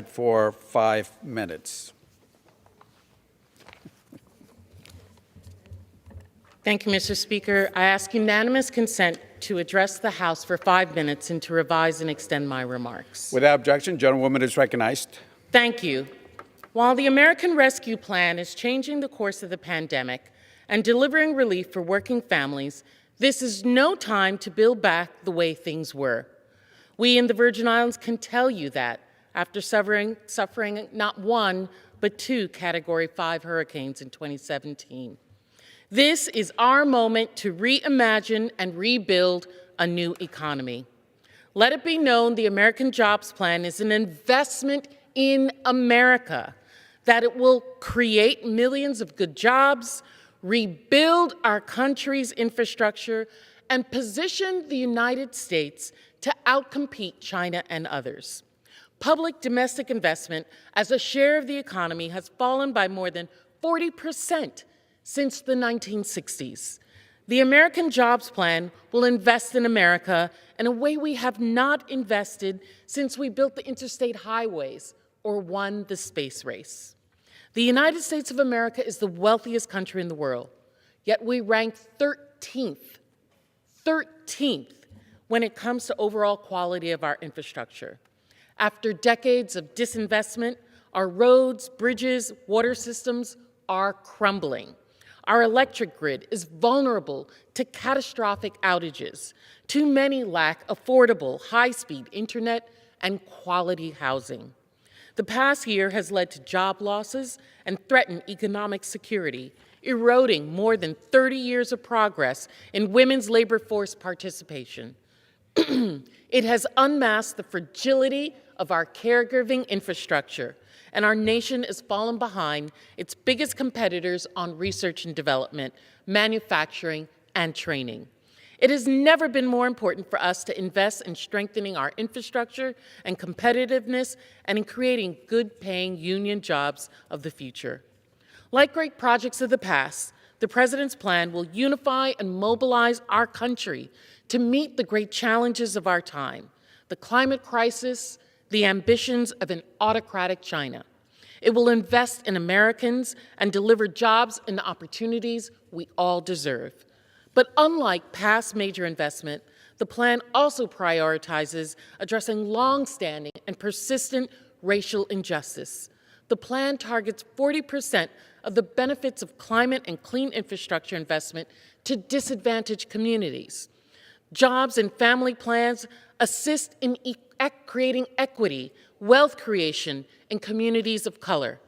For 5 minutes. Thank you, Mr. Speaker. I ask unanimous consent to address the House for 5 minutes and to revise and extend my remarks. Without objection, gentlewoman is recognized. Thank you. While the American Rescue Plan is changing the course of the pandemic and delivering relief for working families, this is no time to build back the way things were. We in the Virgin Islands can tell you that after suffering not one, but 2 Category 5 hurricanes in 2017. This is our moment to reimagine and rebuild a new economy. Let it be known the American Jobs Plan is an investment in America, that it will create millions of good jobs, rebuild our country's infrastructure, and position the United States to outcompete China and others. Public domestic investment as a share of the economy has fallen by more than 40% since the 1960s. The American Jobs Plan will invest in America in a way we have not invested since we built the interstate highways or won the space race. The United States of America is the wealthiest country in the world, yet we rank 13th when it comes to overall quality of our infrastructure. After decades of disinvestment, our roads, bridges, water systems are crumbling. Our electric grid is vulnerable to catastrophic outages. Too many lack affordable, high-speed internet and quality housing. The past year has led to job losses and threatened economic security, eroding more than 30 years of progress in women's labor force participation. It has unmasked the fragility of our caregiving infrastructure, and our nation has fallen behind its biggest competitors on research and development, manufacturing, and training. It has never been more important for us to invest in strengthening our infrastructure and competitiveness and in creating good-paying union jobs of the future. Like great projects of the past, the President's plan will unify and mobilize our country to meet the great challenges of our time, the climate crisis, the ambitions of an autocratic China. It will invest in Americans and deliver jobs and opportunities we all deserve. But unlike past major investment, the plan also prioritizes addressing long-standing and persistent racial injustice. The plan targets 40% of the benefits of climate and clean infrastructure investment to disadvantaged communities. Jobs and family plans assist in creating equity, wealth creation in communities of color,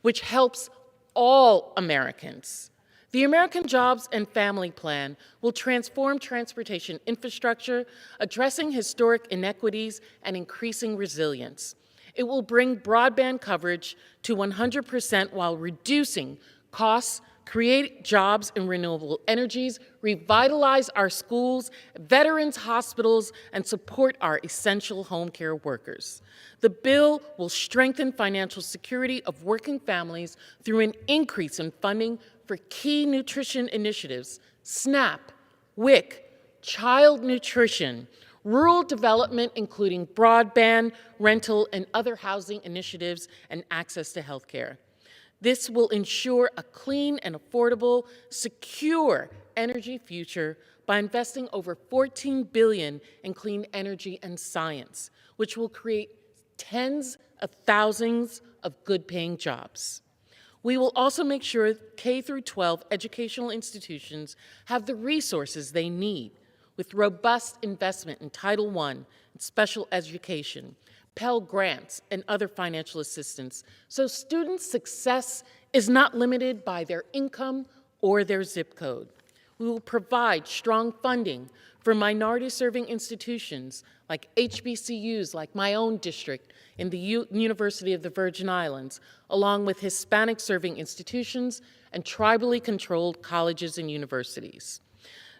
which helps all Americans. The American Jobs and Family Plan will transform transportation infrastructure, addressing historic inequities and increasing resilience. It will bring broadband coverage to 100% while reducing costs, create jobs in renewable energies, revitalize our schools, veterans' hospitals, and support our essential home care workers. The bill will strengthen financial security of working families through an increase in funding for key nutrition initiatives, SNAP, WIC, child nutrition, rural development, including broadband, rental, and other housing initiatives, and access to health care. This will ensure a clean and affordable, secure energy future by investing over $14 billion in clean energy and science, which will create tens of thousands of good-paying jobs. We will also make sure K-12 educational institutions have the resources they need, with robust investment in Title I and special education, Pell Grants, and other financial assistance, so students' success is not limited by their income or their zip code. We will provide strong funding for minority-serving institutions like HBCUs, like my own district in the University of the Virgin Islands, along with Hispanic-serving institutions and tribally controlled colleges and universities.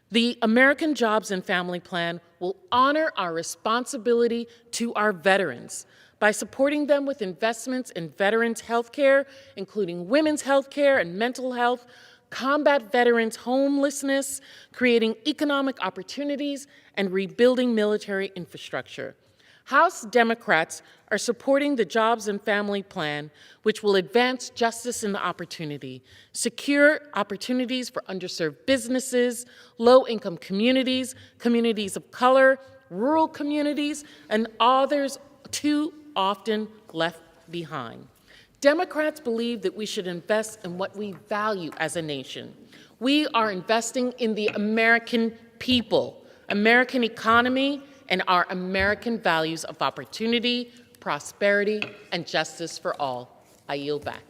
The American Jobs and Family Plan will honor our responsibility to our veterans by supporting them with investments in veterans' health care, including women's health care and mental health, combat veterans' homelessness, creating economic opportunities, and rebuilding military infrastructure. House Democrats are supporting the Jobs and Family Plan, which will advance justice and opportunity, secure opportunities for underserved businesses, low-income communities, communities of color, rural communities, and others too often left behind. Democrats believe that we should invest in what we value as a nation. We are investing in the American people, American economy, and our American values of opportunity, prosperity, and justice for all. I yield back.